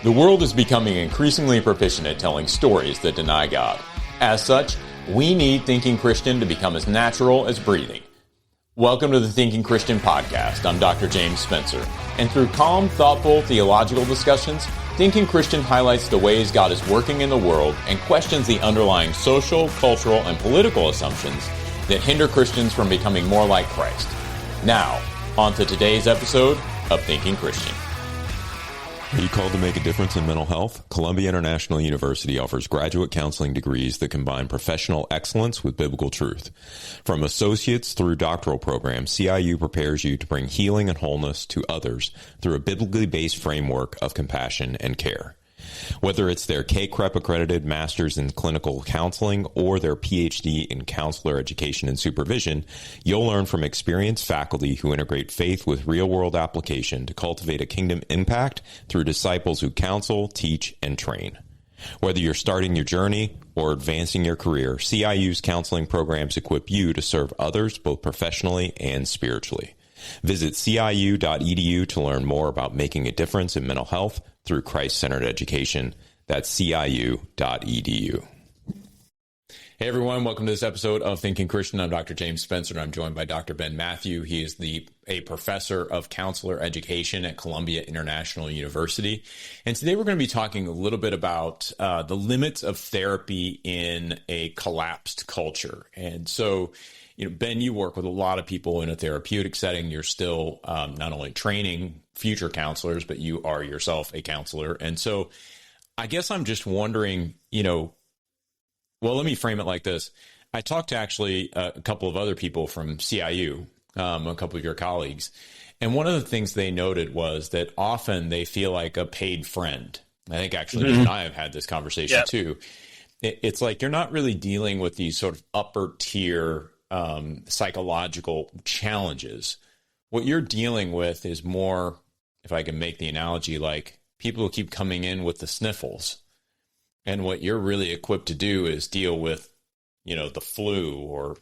The world is becoming increasingly proficient at telling stories that deny God. As such, we need Thinking Christian to become as natural as breathing. Welcome to the Thinking Christian podcast. I'm Dr. James Spencer, and through calm, thoughtful, theological discussions, Thinking Christian highlights the ways God is working in the world and questions the underlying social, cultural, and political assumptions that hinder Christians from becoming more like Christ. Now, on to today's episode of Thinking Christian. Are you called to make a difference in mental health? Columbia International University offers graduate counseling degrees that combine professional excellence with biblical truth. From associates through doctoral programs, CIU prepares you to bring healing and wholeness to others through a biblically based framework of compassion and care. Whether it's their K-CREP accredited Master's in Clinical Counseling or their PhD in Counselor Education and Supervision, you'll learn from experienced faculty who integrate faith with real-world application to cultivate a kingdom impact through disciples who counsel, teach, and train. Whether you're starting your journey or advancing your career, CIU's counseling programs equip you to serve others both professionally and spiritually. Visit ciu.edu to learn more about making a difference in mental health through Christ-centered education. That's ciu.edu. Hey everyone, welcome to this episode of Thinking Christian. I'm Dr. James Spencer, and I'm joined by Dr. Ben Matthew. He is a professor of counselor education at Columbia International University. And today we're going to be talking a little bit about the limits of therapy in a collapsed culture. And so, Ben, you work with a lot of people in a therapeutic setting. You're still not only training future counselors, but you are yourself a counselor. And so I guess I'm just wondering, let me frame it like this. I talked to actually a couple of other people from CIU, a couple of your colleagues, and one of the things they noted was that often they feel like a paid friend. I think actually you and I have had this conversation too. It's like you're not really dealing with these sort of upper tier psychological challenges. What you're dealing with is more, if I can make the analogy, like people who keep coming in with the sniffles. And what you're really equipped to do is deal with, the flu or,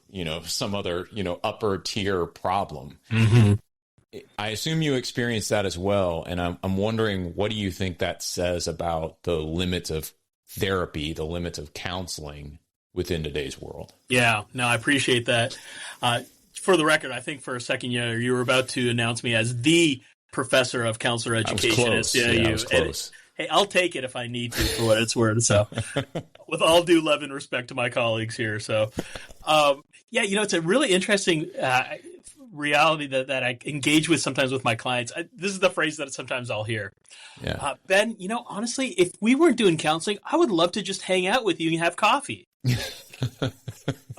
some other, upper tier problem. Mm-hmm. I assume you experienced that as well. And I'm wondering, what do you think that says about the limits of therapy, the limits of counseling within today's world? Yeah, no, I appreciate that. For the record, I think for a second, you were about to announce me as the professor of counselor education at CIU. I was close. Hey, I'll take it if I need to for what it's worth. So with all due love and respect to my colleagues here. So, it's a really interesting reality that I engage with sometimes with my clients. This is the phrase that sometimes I'll hear. Yeah. Ben, honestly, if we weren't doing counseling, I would love to just hang out with you and have coffee.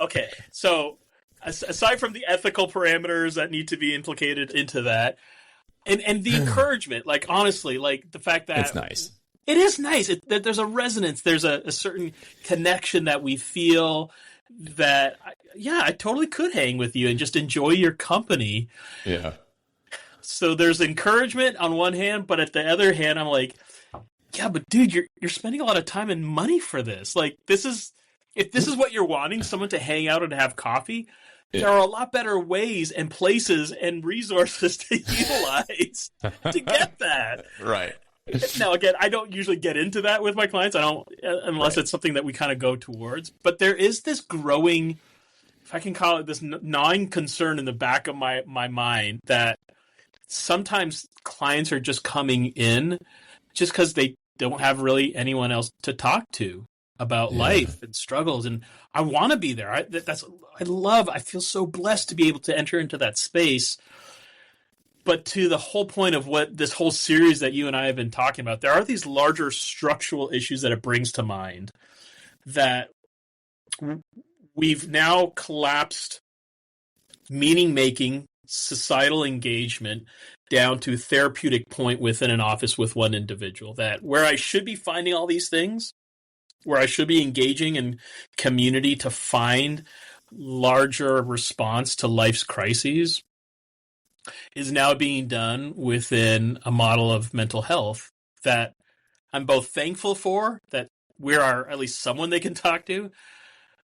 Okay, so aside from the ethical parameters that need to be implicated into that, and the encouragement, like honestly, like the fact that it's nice. It is nice. There's a resonance. There's a certain connection that we feel that, I totally could hang with you and just enjoy your company. Yeah. So there's encouragement on one hand, but at the other hand, I'm like, yeah, but dude, you're spending a lot of time and money for this. Like if this is what you're wanting, someone to hang out and have coffee, there are a lot better ways and places and resources to utilize to get that. Right. Now, again, I don't usually get into that with my clients. I don't, unless it's something that we kind of go towards. But there is this growing, if I can call it this gnawing concern in the back of my mind that sometimes clients are just coming in just because they don't have really anyone else to talk to about life and struggles. And I want to be there. I feel so blessed to be able to enter into that space. But to the whole point of what this whole series that you and I have been talking about, there are these larger structural issues that it brings to mind that we've now collapsed meaning-making, societal engagement down to therapeutic point within an office with one individual. That where I should be finding all these things, where I should be engaging in community to find larger response to life's crises, is now being done within a model of mental health that I'm both thankful for, that we are at least someone they can talk to,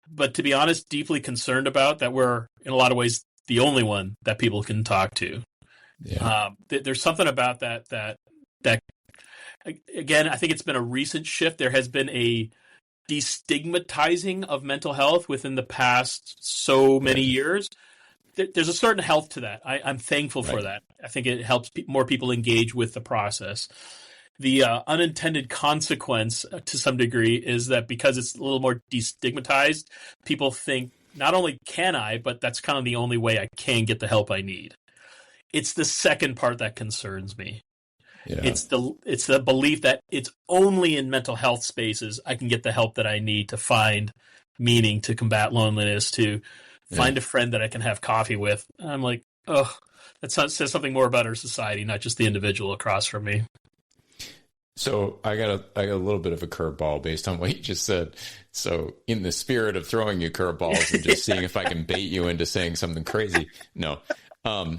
but to be honest, deeply concerned about that we're, in a lot of ways, the only one that people can talk to. Yeah. There's something about that Again, I think it's been a recent shift. There has been a destigmatizing of mental health within the past so many years. There's a certain health to that. I'm thankful for that. I think it helps more people engage with the process. The unintended consequence to some degree is that because it's a little more destigmatized, people think not only can I, but that's kind of the only way I can get the help I need. It's the second part that concerns me. Yeah. It's the belief that it's only in mental health spaces I can get the help that I need to find meaning, to combat loneliness, to find a friend that I can have coffee with. And I'm like, oh, that says something more about our society, not just the individual across from me. So I got a little bit of a curveball based on what you just said. So in the spirit of throwing you curveballs and just seeing if I can bait you into saying something crazy. No. I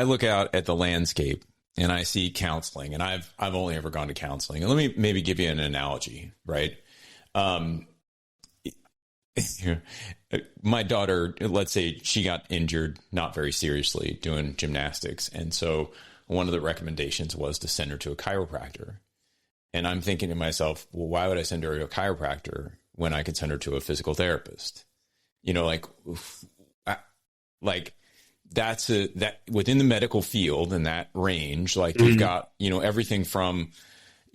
look out at the landscape and I see counseling, and I've only ever gone to counseling. And let me maybe give you an analogy, right? My daughter, let's say she got injured, not very seriously, doing gymnastics. And so one of the recommendations was to send her to a chiropractor. And I'm thinking to myself, well, why would I send her to a chiropractor when I could send her to a physical therapist? That's that within the medical field and that range, like you've got, everything from,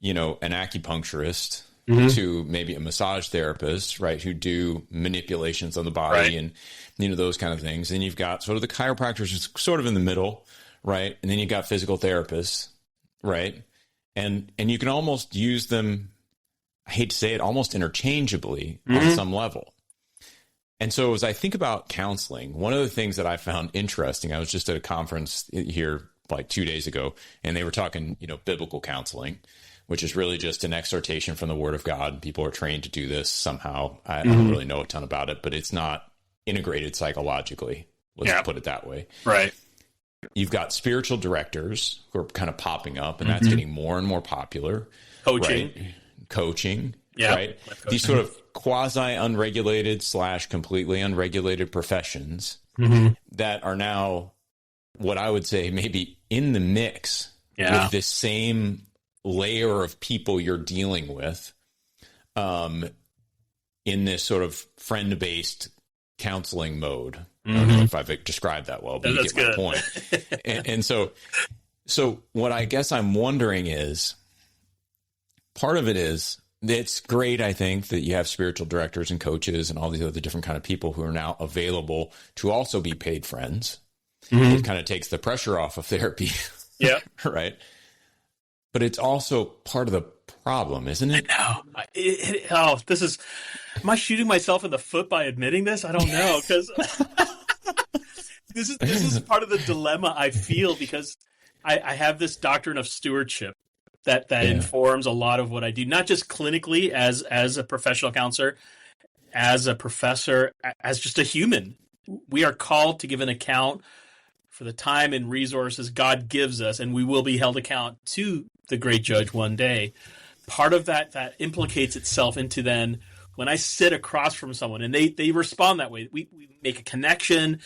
an acupuncturist to maybe a massage therapist, right, who do manipulations on the body and, those kind of things. And you've got sort of the chiropractors is sort of in the middle, right? And then you've got physical therapists, right? And you can almost use them, I hate to say it, almost interchangeably on some level. And so as I think about counseling, one of the things that I found interesting, I was just at a conference here like 2 days ago, and they were talking, biblical counseling, which is really just an exhortation from the Word of God. People are trained to do this somehow. I don't really know a ton about it, but it's not integrated psychologically. Let's put it that way. Right. You've got spiritual directors who are kind of popping up, and that's getting more and more popular. Coaching. Yeah. Right. These sort of quasi-unregulated / completely unregulated professions that are now what I would say maybe in the mix with this same layer of people you're dealing with in this sort of friend-based counseling mode. I don't know if I've described that well, but you get my point. and so what I guess I'm wondering is, part of it is, it's great, I think, that you have spiritual directors and coaches and all these other different kind of people who are now available to also be paid friends. It kind of takes the pressure off of therapy. Yeah. Right. But it's also part of the problem, isn't it? No. Am I shooting myself in the foot by admitting this? I don't know, because this is part of the dilemma I feel, because I have this doctrine of stewardship that informs a lot of what I do, not just clinically as a professional counselor, as a professor, as just a human. We are called to give an account for the time and resources God gives us, and we will be held account to the great judge one day. Part of that implicates itself into then when I sit across from someone and they respond that way, we make a connection.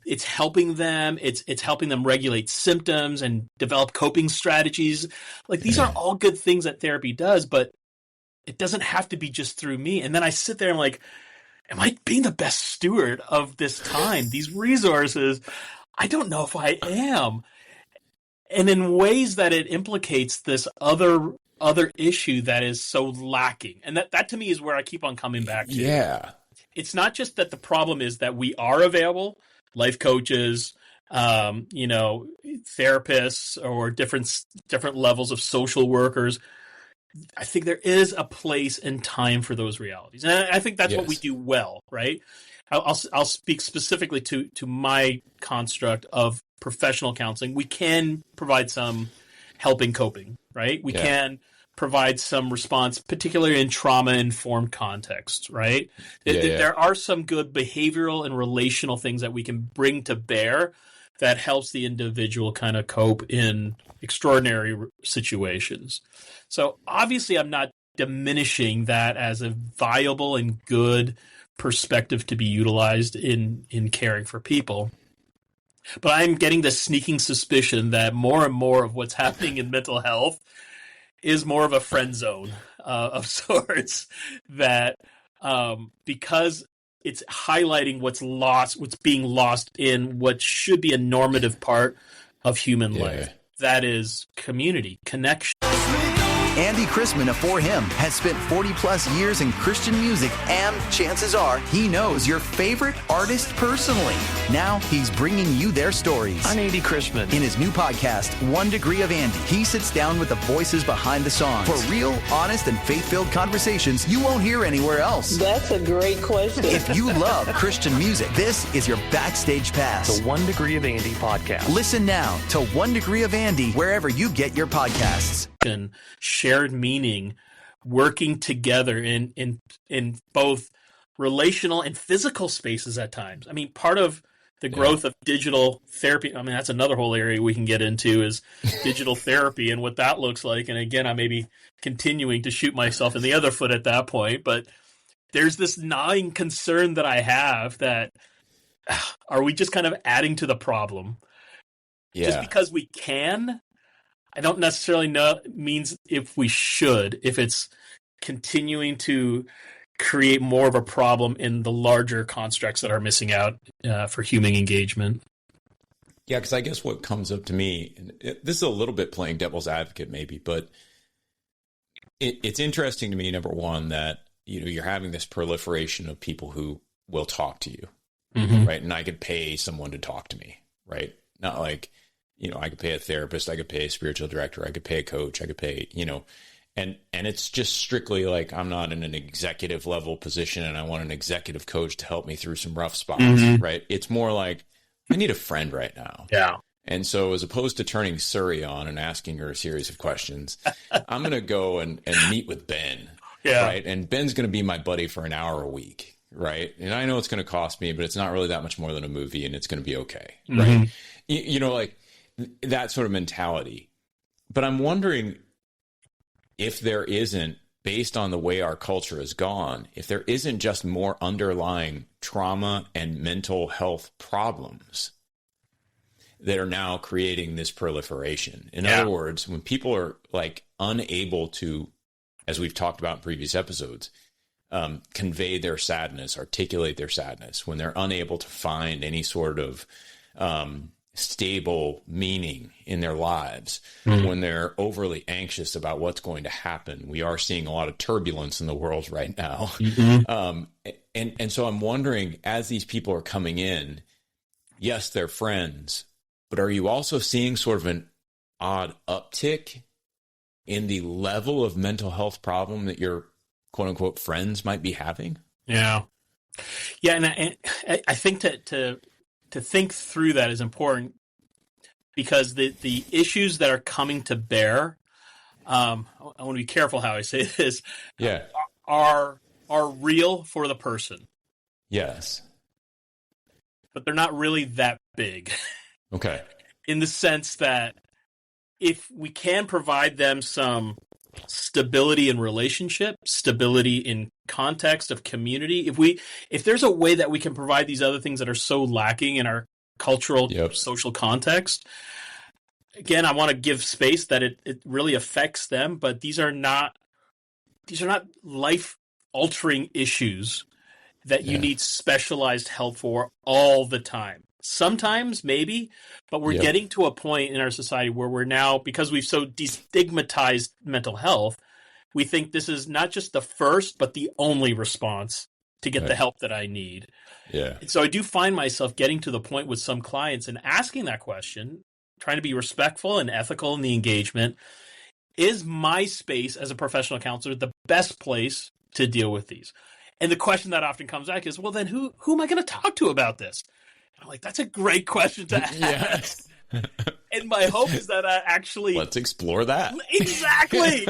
It's helping them. It's helping them regulate symptoms and develop coping strategies. Like, these are all good things that therapy does, but it doesn't have to be just through me. And then I sit there and I'm like, am I being the best steward of this time, these resources? I don't know if I am. And in ways that it implicates this other issue that is so lacking. And that to me is where I keep on coming back to. Yeah. It's not just that the problem is that we are available, life coaches, therapists, or different levels of social workers. I think there is a place and time for those realities. And I think that's what we do well, right? I'll speak specifically to my construct of professional counseling. We can provide some help in coping, right? We can provide some response, particularly in trauma-informed contexts, right? There are some good behavioral and relational things that we can bring to bear that helps the individual kind of cope in extraordinary situations. So obviously I'm not diminishing that as a viable and good perspective to be utilized in caring for people. But I'm getting the sneaking suspicion that more and more of what's happening in mental health is more of a friend zone of sorts. That because it's highlighting what's being lost in what should be a normative part of human life. That is community, connection. Andy Chrisman of For Him has spent 40-plus years in Christian music, and chances are he knows your favorite artist personally. Now he's bringing you their stories. I'm Andy Chrisman. In his new podcast, 1 Degree of Andy, he sits down with the voices behind the songs for real, honest, and faith-filled conversations you won't hear anywhere else. That's a great question. If you love Christian music, this is your backstage pass. The 1 Degree of Andy podcast. Listen now to 1 Degree of Andy wherever you get your podcasts. And shared meaning, working together in both relational and physical spaces at times. I mean, part of the growth of digital therapy, I mean, that's another whole area we can get into, is digital therapy and what that looks like. And again, I may be continuing to shoot myself in the other foot at that point, but there's this gnawing concern that I have that are we just kind of adding to the problem? Just because we can? I don't necessarily know means if we should, if it's continuing to create more of a problem in the larger constructs that are missing out for human engagement. Yeah, because I guess what comes up to me, and this is a little bit playing devil's advocate maybe, but it's interesting to me, number one, that you're having this proliferation of people who will talk to you, right? And I could pay someone to talk to me, right? Not like, I could pay a therapist, I could pay a spiritual director, I could pay a coach, I could pay, and it's just strictly like I'm not in an executive level position and I want an executive coach to help me through some rough spots, right? It's more like I need a friend right now. Yeah. And so as opposed to turning Suri on and asking her a series of questions, I'm going to go and meet with Ben, right? And Ben's going to be my buddy for an hour a week, right? And I know it's going to cost me, but it's not really that much more than a movie and it's going to be okay, right? Like that sort of mentality. But I'm wondering if there isn't, based on the way our culture has gone, if there isn't just more underlying trauma and mental health problems that are now creating this proliferation. In other words, when people are like unable to, as we've talked about in previous episodes, convey their sadness, articulate their sadness, when they're unable to find any sort of stable meaning in their lives, when they're overly anxious about what's going to happen. We are seeing a lot of turbulence in the world right now. And so I'm wondering, as these people are coming in, yes, they're friends, but are you also seeing sort of an odd uptick in the level of mental health problem that your quote unquote friends might be having? Yeah. And I think to think through that is important, because the issues that are coming to bear, I want to be careful how I say this, are real for the person. Yes. But they're not really that big. Okay. In the sense that if we can provide them some stability in relationship, stability in context of community, if there's a way that we can provide these other things that are so lacking in our cultural, social context, again, I want to give space that it really affects them, but these are not life altering issues that you need specialized help for all the time. Sometimes, maybe, but we're getting to a point in our society where we're now, because we've so destigmatized mental health, we think this is not just the first, but the only response to get the help that I need. Yeah. And so I do find myself getting to the point with some clients and asking that question, trying to be respectful and ethical in the engagement. Is my space as a professional counselor the best place to deal with these? And the question that often comes back is, well, then who am I going to talk to about this? I'm like, that's a great question to ask. Yes. And my hope is that I actually... Let's explore that. Exactly.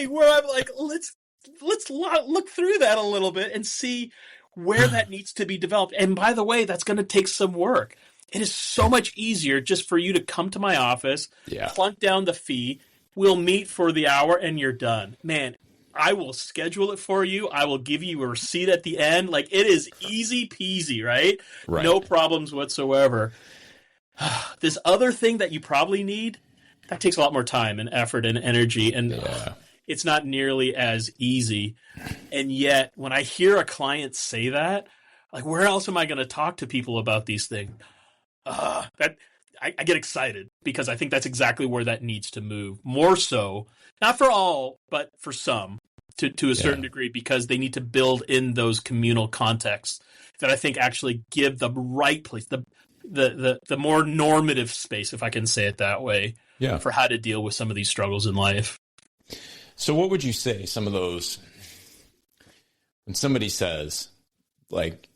Where I'm like, let's look through that a little bit and see where that needs to be developed. And by the way, that's going to take some work. It is so much easier just for you to come to my office, plunk down the fee, we'll meet for the hour, and you're done. Man, I will schedule it for you. I will give you a receipt at the end. Like, it is easy peasy, right? No problems whatsoever. this other thing that you probably need, that takes a lot more time and effort and energy, and it's not nearly as easy. And yet, when I hear a client say that, like, where else am I going to talk to people about these things? That I get excited, because I think that's exactly where that needs to move. More so, not for all, but for some, to a certain degree, because they need to build in those communal contexts that I think actually give the right place, the more normative space, if I can say it that way, for how to deal with some of these struggles in life. So what would you say some of those, when somebody says, like,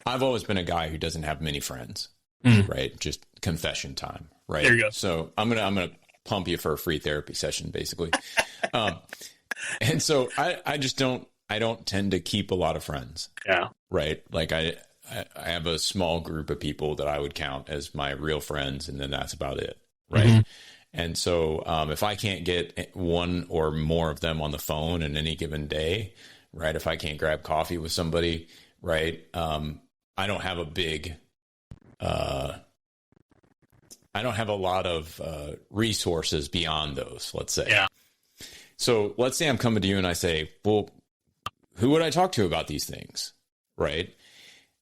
I've always been a guy who doesn't have many friends, right? Just confession time, right? There you go. So I'm gonna pump you for a free therapy session, basically. And so I don't tend to keep a lot of friends. Yeah. Right. Like I have a small group of people that I would count as my real friends, and then that's about it. Right. Mm-hmm. And so if I can't get one or more of them on the phone in any given day, right, if I can't grab coffee with somebody, right, I don't have a big, I don't have a lot of resources beyond those, let's say. Yeah. So let's say I'm coming to you and I say, well, who would I talk to about these things, right?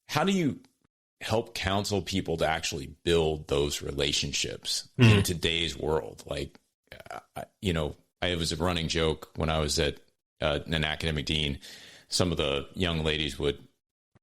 How do you help counsel people to actually build those relationships in today's world? Like, you know, it was a running joke when I was at an academic dean. Some of the young ladies would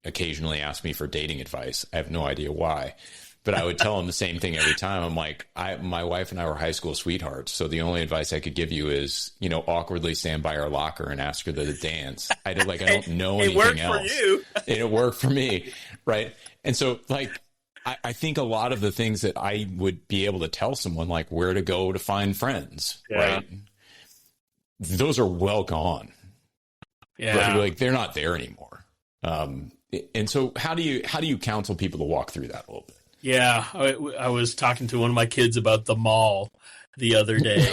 occasionally ask me for dating advice. I have no idea why, but I would tell them the same thing every time. I'm like, my wife and I were high school sweethearts, so the only advice I could give you is, you know, awkwardly stand by her locker and ask her to dance. I don't know anything else. It worked for you. And it worked for me, right? And so, like, I think a lot of the things that I would be able to tell someone, like where to go to find friends, right? Those are well gone. Yeah, right? Like they're not there anymore. And so, how do you counsel people to walk through that a little bit? Yeah, I was talking to one of my kids about the mall the other day.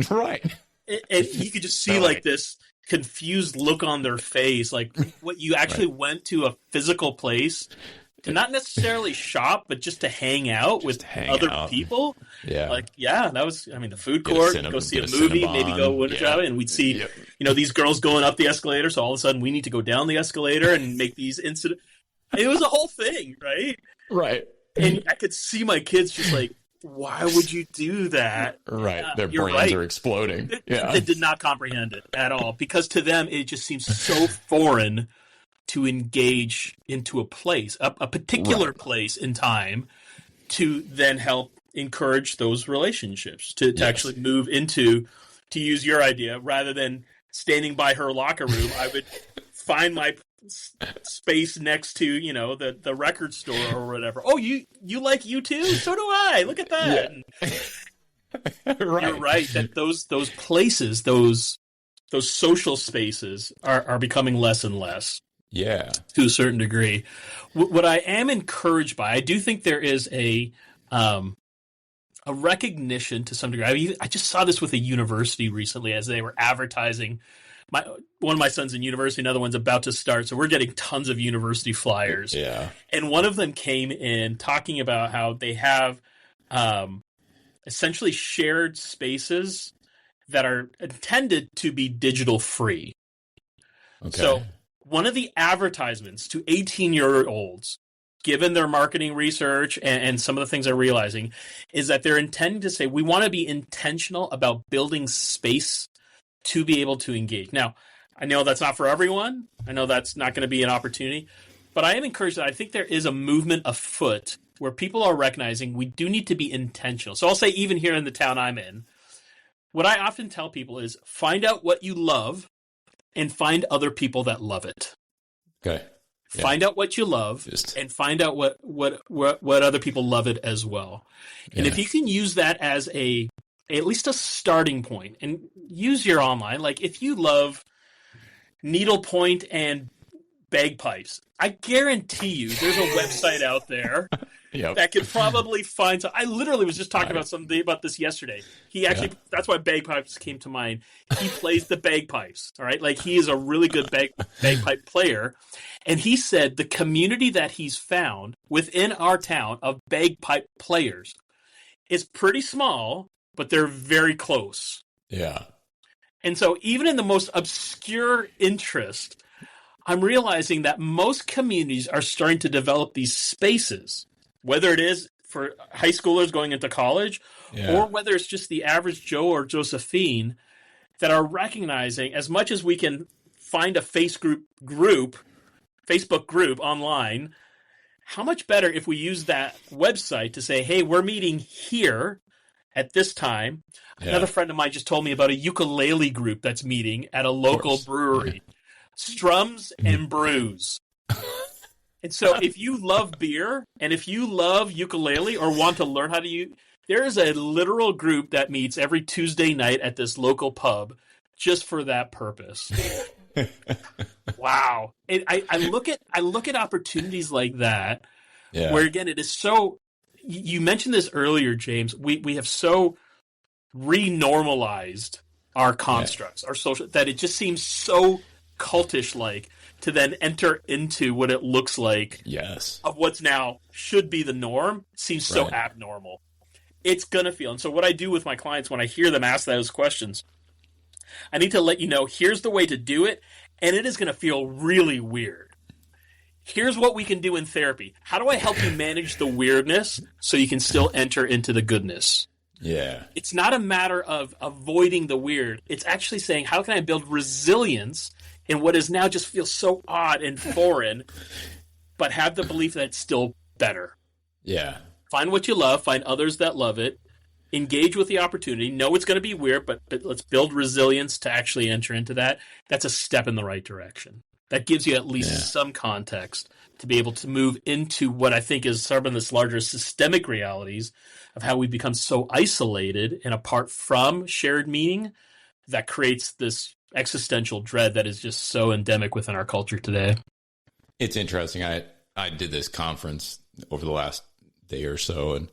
Right. And you could just see like this confused look on their face, like what you actually went to a physical place to not necessarily shop, but just to hang out with other people. Yeah. Like, that was, I mean, the food court, go see a movie, maybe go winter shopping, and we'd see, you know, these girls going up the escalator. So all of a sudden we need to go down the escalator and make these incidents. It was a whole thing, right? Right. And I could see my kids just like, why would you do that? Right. Their brains are exploding. They did not comprehend it at all, because to them, it just seems so foreign to engage into a place, a particular place in time, to then help encourage those relationships, to actually move into, to use your idea, rather than standing by her locker room, I would find my space next to, you know, the record store or whatever. Oh, you like U2? So do I. Look at that. Yeah. Right. You're right that those places, those social spaces are becoming less and less. Yeah. To a certain degree. What I am encouraged by, I do think there is a recognition to some degree. I just saw this with a university recently as they were advertising. One of my sons in university, another one's about to start, so we're getting tons of university flyers. Yeah. And one of them came in talking about how they have essentially shared spaces that are intended to be digital free. Okay. So one of the advertisements to 18-year-olds, given their marketing research and some of the things they're realizing, is that they're intending to say, we want to be intentional about building space to be able to engage. Now, I know that's not for everyone. I know that's not going to be an opportunity, but I am encouraged that I think there is a movement afoot where people are recognizing we do need to be intentional. So I'll say, even here in the town I'm in, what I often tell people is find out what you love and find other people that love it. Okay. Yeah. Find out what you love and find out what other people love it as well. And if you can use that as at least a starting point, and use your online, like if you love needlepoint and bagpipes. I guarantee you there's a website out there Yep. that could probably find some. I literally was just talking about something about this yesterday. He actually, that's why bagpipes came to mind. He plays the bagpipes, all right? Like, he is a really good bagpipe player. And he said the community that he's found within our town of bagpipe players is pretty small, but they're very close. Yeah. And so even in the most obscure interest, I'm realizing that most communities are starting to develop these spaces, whether it is for high schoolers going into college or whether it's just the average Joe or Josephine, that are recognizing, as much as we can find a Facebook group online, how much better if we use that website to say, hey, we're meeting here at this time. Another friend of mine just told me about a ukulele group that's meeting at a local brewery. Strums and Brews. And so if you love beer and if you love ukulele or want to learn how to use, there is a literal group that meets every Tuesday night at this local pub just for that purpose. Wow. I look at opportunities like that where, again, it is so, you mentioned this earlier, James, we have so renormalized our constructs, our social, that it just seems so cultish-like to then enter into what it looks like of what's now should be the norm. Seems so abnormal. It's going to feel. And so what I do with my clients when I hear them ask those questions, I need to let you know, here's the way to do it, and it is going to feel really weird. Here's what we can do in therapy. How do I help you manage the weirdness so you can still enter into the goodness? Yeah. It's not a matter of avoiding the weird. It's actually saying, how can I build resilience in what is now just feels so odd and foreign, but have the belief that it's still better. Yeah. Find what you love, find others that love it, engage with the opportunity, know it's going to be weird, but let's build resilience to actually enter into that. That's a step in the right direction. That gives you at least some context to be able to move into what I think is some of this larger systemic realities of how we become so isolated and apart from shared meaning that creates this existential dread that is just so endemic within our culture today. It's interesting. I did this conference over the last day or so, and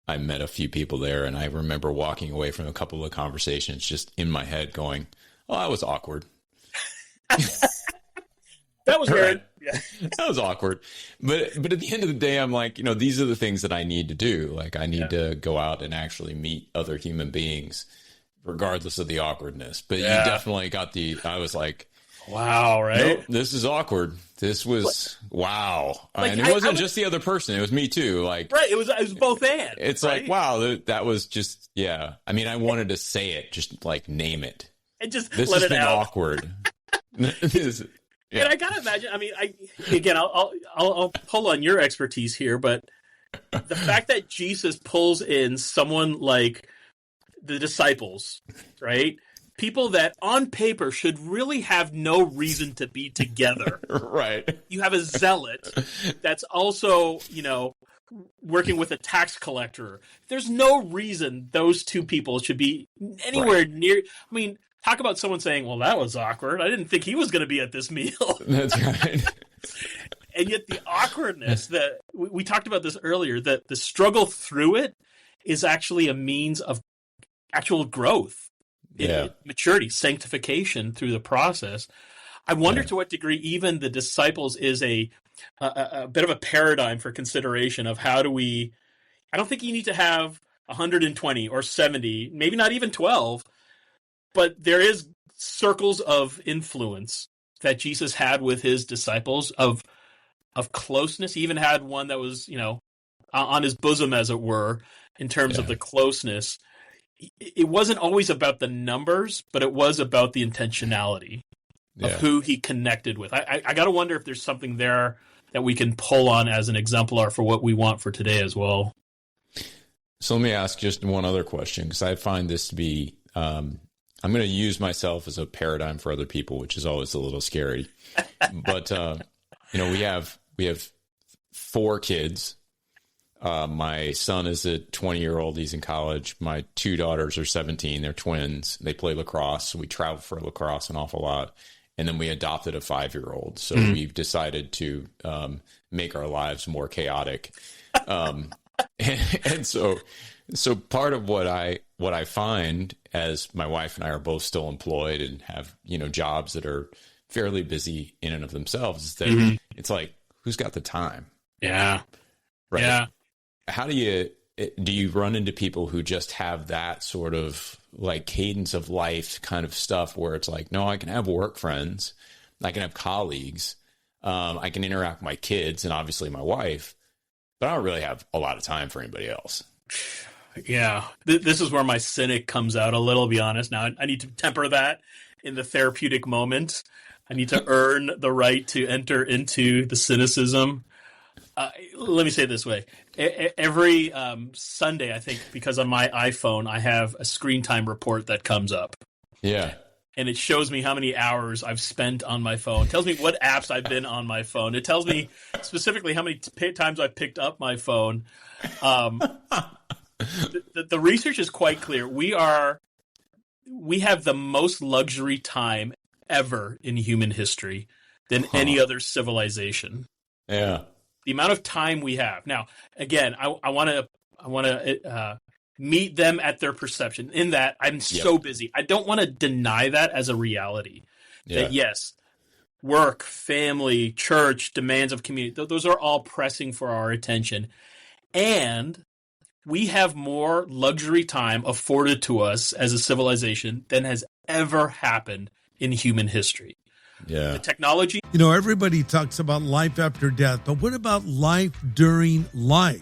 I met a few people there, and I remember walking away from a couple of conversations just in my head going, oh, that was awkward. That was weird. Yeah. That was awkward. But at the end of the day, I'm like, these are the things that I need to do. Like, I need to go out and meet other human beings, regardless of the awkwardness. But you definitely got I was like, wow, right? Nope, this is awkward. This was, wow. Like, and it wasn't just the other person. It was me too. Like, right. It was both and. It's right? Like, wow, that was just, I mean, I wanted to say it, just like name it. And just this let has it been out. Awkward. And I gotta imagine. I mean, I'll pull on your expertise here, but the fact that Jesus pulls in someone like the disciples, right? People that on paper should really have no reason to be together. Right. You have a zealot that's also, working with a tax collector. There's no reason those two people should be anywhere near. I mean, talk about someone saying, well, that was awkward. I didn't think he was going to be at this meal. That's right. And yet the awkwardness that we talked about this earlier, that the struggle through it is actually a means of actual growth, maturity, sanctification through the process. I wonder to what degree even the disciples is a bit of a paradigm for consideration of how do we, I don't think you need to have 120 or 70, maybe not even 12, but there is circles of influence that Jesus had with his disciples of closeness. He even had one that was, on his bosom, as it were, in terms of the closeness. It wasn't always about the numbers, but it was about the intentionality of who he connected with. I got to wonder if there's something there that we can pull on as an exemplar for what we want for today as well. So let me ask just one other question, because I find this to be, I'm going to use myself as a paradigm for other people, which is always a little scary. But, we have 4 kids. My son is a 20-year-old. He's in college. My 2 daughters are 17. They're twins. They play lacrosse. So we travel for lacrosse an awful lot. and then we adopted a 5-year-old. So we've decided to make our lives more chaotic. And so part of what I find, as my wife and I are both still employed and have, jobs that are fairly busy in and of themselves, is that it's like, who's got the time? Yeah. Right. Yeah. How do you run into people who just have that sort of like cadence of life kind of stuff where it's like, no, I can have work friends, I can have colleagues, I can interact with my kids and obviously my wife, but I don't really have a lot of time for anybody else. Yeah. This is where my cynic comes out a little, be honest. Now, I need to temper that in the therapeutic moment. I need to earn the right to enter into the cynicism. Let me say it this way. Every Sunday, I think, because on my iPhone, I have a screen time report that comes up. Yeah. And it shows me how many hours I've spent on my phone. It tells me what apps I've been on my phone. It tells me specifically how many times I've picked up my phone. The research is quite clear. We have the most luxury time ever in human history than any other civilization. Yeah. The amount of time we have. Now, again, I want to meet them at their perception in that I'm so busy. I don't want to deny that as a reality. Yeah. That yes, work, family, church, demands of community, those are all pressing for our attention. And we have more luxury time afforded to us as a civilization than has ever happened in human history. Yeah. The technology. Everybody talks about life after death, but what about life during life?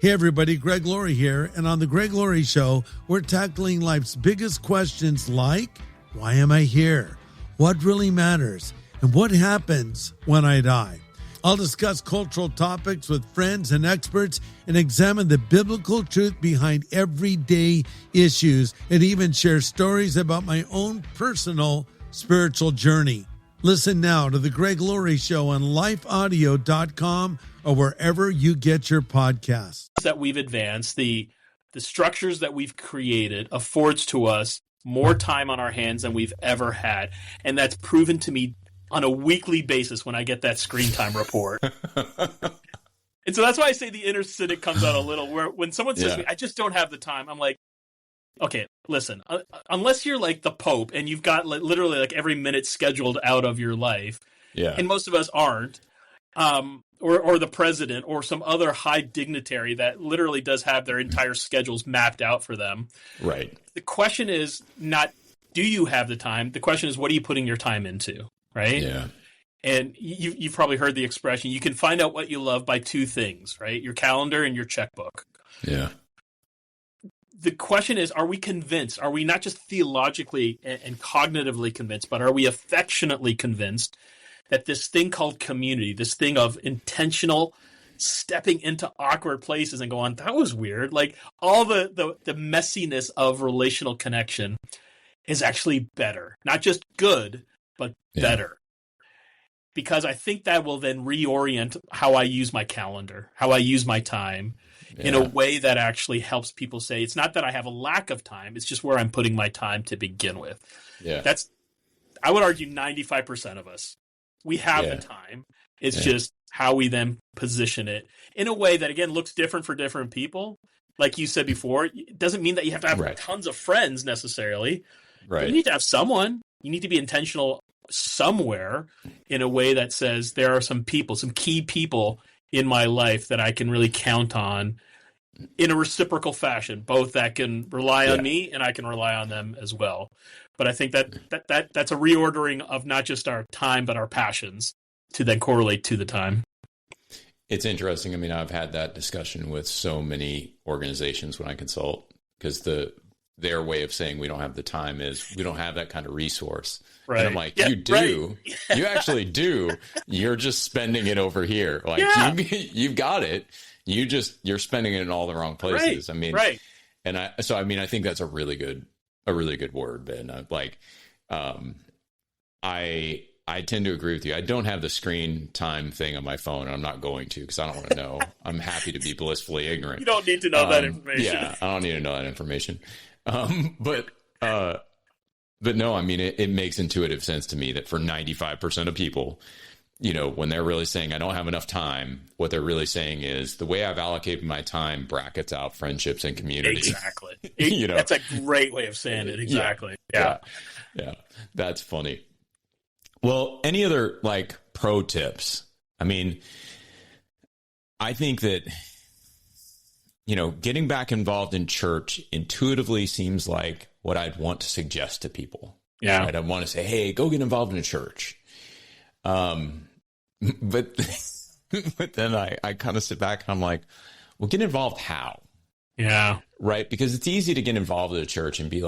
Hey, everybody, Greg Laurie here. And on the Greg Laurie Show, we're tackling life's biggest questions like, why am I here? What really matters? And what happens when I die? I'll discuss cultural topics with friends and experts and examine the biblical truth behind everyday issues and even share stories about my own personal spiritual journey. Listen now to The Greg Laurie Show on lifeaudio.com or wherever you get your podcasts. That we've advanced, the structures that we've created affords to us more time on our hands than we've ever had. And that's proven to me on a weekly basis when I get that screen time report. And so that's why I say the inner cynic comes out a little, where when someone says to me, I just don't have the time, I'm like, okay, listen, unless you're like the Pope and you've got literally like every minute scheduled out of your life, and most of us aren't, or the president or some other high dignitary that literally does have their entire schedules mapped out for them. Right. The question is not, do you have the time? The question is, what are you putting your time into? Right? Yeah. And you've probably heard the expression, you can find out what you love by two things, right? Your calendar and your checkbook. Yeah. The question is, are we convinced? Are we not just theologically and cognitively convinced, but are we affectionately convinced that this thing called community, this thing of intentional stepping into awkward places and going, that was weird. Like all the messiness of relational connection is actually better, not just good, but better. Because I think that will then reorient how I use my calendar, how I use my time in a way that actually helps people say, it's not that I have a lack of time, it's just where I'm putting my time to begin with. Yeah. That's, I would argue 95% of us, we have the time. It's just how we then position it in a way that, again, looks different for different people. Like you said before, it doesn't mean that you have to have tons of friends necessarily. Right. You need to have someone. You need to be intentional somewhere in a way that says there are some people, some key people in my life that I can really count on in a reciprocal fashion, both that can rely on me and I can rely on them as well. But I think that's a reordering of not just our time, but our passions to then correlate to the time. It's interesting. I mean, I've had that discussion with so many organizations when I consult, because their way of saying we don't have the time is we don't have that kind of resource. Right. And I'm like, you do. Right. You actually do. You're just spending it over here. Like you've got it. You're spending it in all the wrong places. I mean, and I think that's a really good word, Ben. I tend to agree with you. I don't have the screen time thing on my phone, and I'm not going to, because I don't want to know. I'm happy to be blissfully ignorant. You don't need to know that information. Yeah, I don't need to know that information. But But no, I mean, it makes intuitive sense to me that for 95% of people, when they're really saying I don't have enough time, what they're really saying is the way I've allocated my time brackets out friendships and community. Exactly. That's a great way of saying it. Exactly. Yeah. That's funny. Well, any other pro tips? I mean, I think that, getting back involved in church intuitively seems like what I'd want to suggest to people. Yeah. Right? I want to say, hey, go get involved in a church. But then I kind of sit back and I'm like, well, get involved how? Yeah. Right. Because it's easy to get involved in a church and be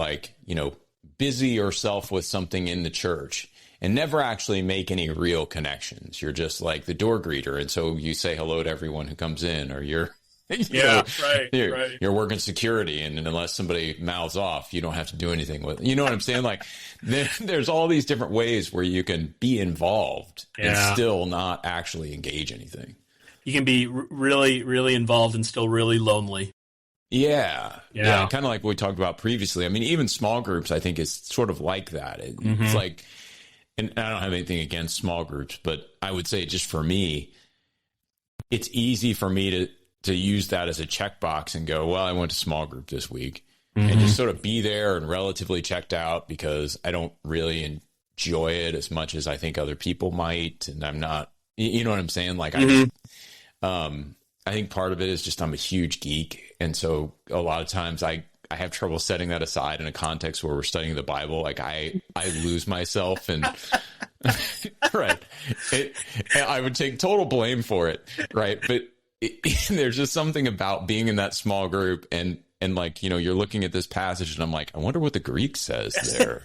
busy yourself with something in the church and never actually make any real connections. You're just like the door greeter. And so you say hello to everyone who comes in, or you're working security, and unless somebody mouths off, you don't have to do anything with it. You know what I'm saying? There's all these different ways where you can be involved and still not actually engage anything. You can be really, really involved and still really lonely. Yeah. Kind of like what we talked about previously. I mean, even small groups, I think, is sort of like that. It's like, and I don't have anything against small groups, but I would say just for me, it's easy for me to use that as a checkbox and go, well, I went to small group this week, and just sort of be there and relatively checked out, because I don't really enjoy it as much as I think other people might. And I'm not, you know what I'm saying? I think part of it is just I'm a huge geek. And so a lot of times I have trouble setting that aside in a context where we're studying the Bible. I lose myself and right. I would take total blame for it. Right. But there's just something about being in that small group and you're looking at this passage and I'm like, I wonder what the Greek says there.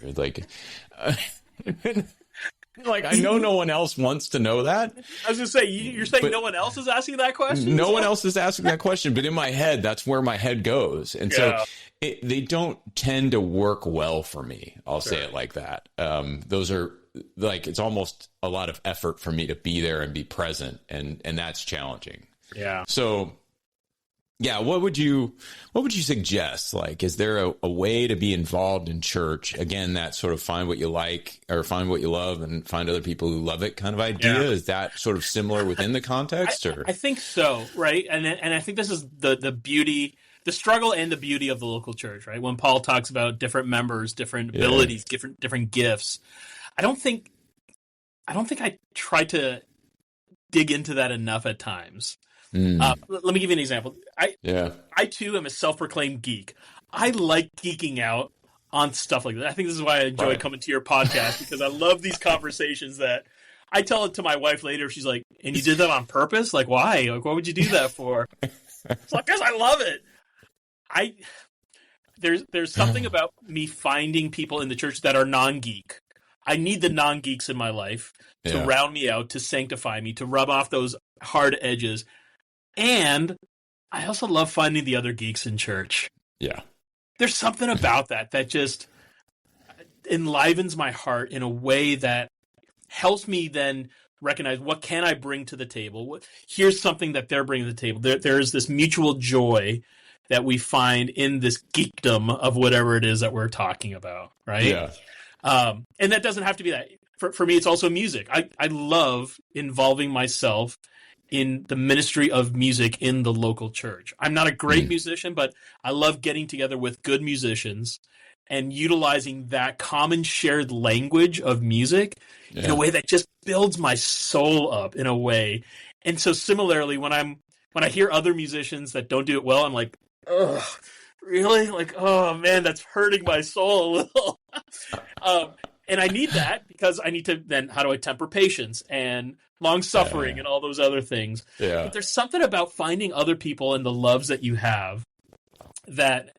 I know no one else wants to know that. I was going to say, you're saying no one else is asking that question? No one else is asking that question, but in my head, that's where my head goes. And so they don't tend to work well for me. I'll say it like that. Those are it's almost a lot of effort for me to be there and be present. And that's challenging. Yeah. So what would you suggest? Is there a way to be involved in church? Again, that sort of find what you like or find what you love and find other people who love it kind of idea. Yeah. Is that sort of similar within the context? I think so. Right. And I think this is the beauty, the struggle and the beauty of the local church, right? When Paul talks about different members, different abilities, different gifts, I don't think I try to dig into that enough at times. Let me give you an example. I too am a self-proclaimed geek. I like geeking out on stuff like that. I think this is why I enjoy coming to your podcast, because I love these conversations that I tell it to my wife later. She's like, and you did that on purpose? Why? What would you do that for? It's because I love it. There's something about me finding people in the church that are non-geek. I need the non-geeks in my life to round me out, to sanctify me, to rub off those hard edges. And I also love finding the other geeks in church. Yeah. There's something about that just enlivens my heart in a way that helps me then recognize, what can I bring to the table? Here's something that they're bringing to the table. There's this mutual joy that we find in this geekdom of whatever it is that we're talking about, right? Yeah. And that doesn't have to be that. For me, it's also music. I love involving myself in the ministry of music in the local church. I'm not a great musician, but I love getting together with good musicians and utilizing that common shared language of music in a way that just builds my soul up in a way. And so similarly, when I hear other musicians that don't do it well, I'm like, ugh, really? Oh man, that's hurting my soul a little. And I need that, because I need to then, how do I temper patience and long suffering and all those other things. Yeah. But there's something about finding other people and the loves that you have that,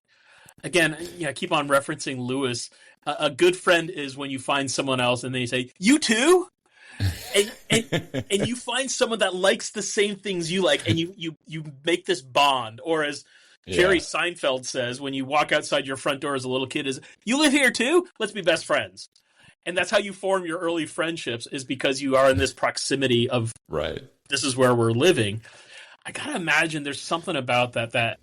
again, I keep on referencing Lewis. A good friend is when you find someone else and they say, you too? and you find someone that likes the same things you like, and you make this bond. Or as Jerry Seinfeld says, when you walk outside your front door as a little kid, is, you live here too? Let's be best friends. And that's how you form your early friendships, is because you are in this proximity of, this is where we're living. I got to imagine there's something about that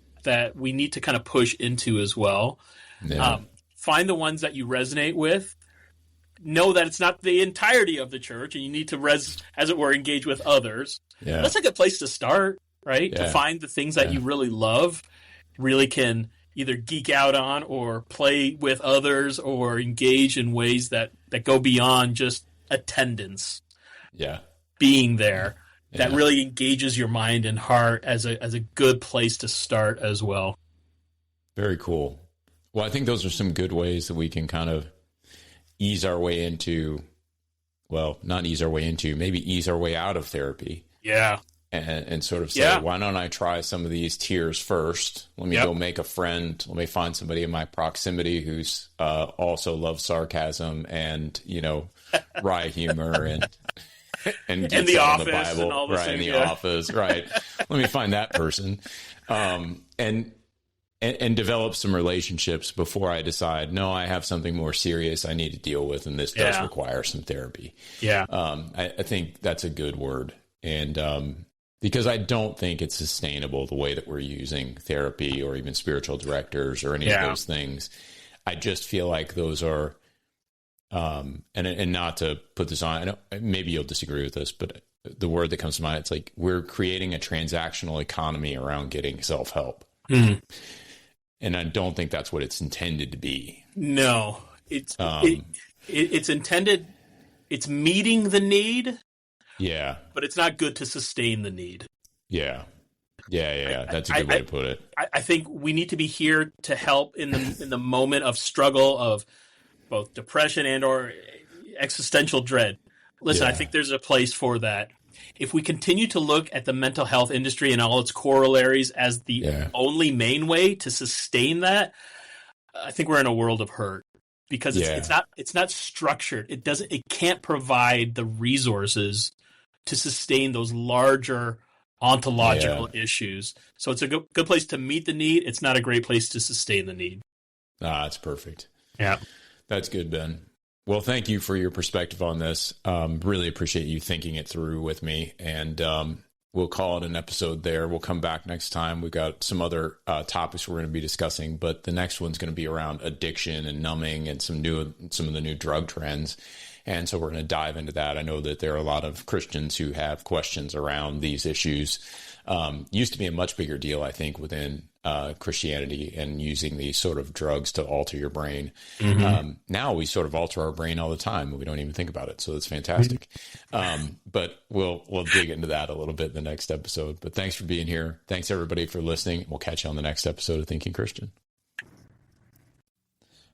we need to kind of push into as well. Yeah. Find the ones that you resonate with, know that it's not the entirety of the church, and you need to, as it were, engage with others. Yeah. That's a good place to start, right? Yeah. To find the things that you really love, really can either geek out on or play with others or engage in ways that go beyond just attendance. Yeah. Being there. That really engages your mind and heart as a good place to start as well. Very cool. Well, I think those are some good ways that we can kind of ease our way into, well, not ease our way into, maybe ease our way out of therapy. Yeah. And sort of say, why don't I try some of these tiers first? Let me go make a friend. Let me find somebody in my proximity who's also loves sarcasm and, wry humor and in the office, the Bible, and all right? In the office, right? Let me find that person, and develop some relationships before I decide. No, I have something more serious I need to deal with, and this does require some therapy. Yeah, I think that's a good word, and because I don't think it's sustainable the way that we're using therapy or even spiritual directors or any of those things. I just feel like those are. And not to put this on, I know maybe you'll disagree with this, but the word that comes to mind, it's like we're creating a transactional economy around getting self-help. Mm-hmm. And I don't think that's what it's intended to be. No, it's intended, it's meeting the need. Yeah. But it's not good to sustain the need. Yeah. That's a good way to put it. I think we need to be here to help in the moment of struggle of both depression and or existential dread. Listen, I think there's a place for that. If we continue to look at the mental health industry and all its corollaries as the only main way to sustain that, I think we're in a world of hurt because it's not structured. It can't provide the resources to sustain those larger ontological issues. So it's a good place to meet the need. It's not a great place to sustain the need. That's perfect. Yeah. That's good, Ben. Well, thank you for your perspective on this. Really appreciate you thinking it through with me. And we'll call it an episode there. We'll come back next time. We've got some other topics we're going to be discussing, but the next one's going to be around addiction and numbing and some of the new drug trends. And so we're going to dive into that. I know that there are a lot of Christians who have questions around these issues. Used to be a much bigger deal, I think, within Christianity and using these sort of drugs to alter your brain. Mm-hmm. Now we sort of alter our brain all the time and we don't even think about it. So that's fantastic. But we'll dig into that a little bit in the next episode. But thanks for being here. Thanks everybody for listening. We'll catch you on the next episode of Thinking Christian.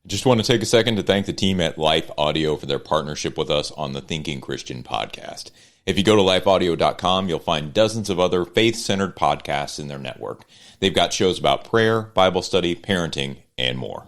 Just want to take a second to thank the team at Life Audio for their partnership with us on the Thinking Christian podcast. If you go to lifeaudio.com, you'll find dozens of other faith-centered podcasts in their network. They've got shows about prayer, Bible study, parenting, and more.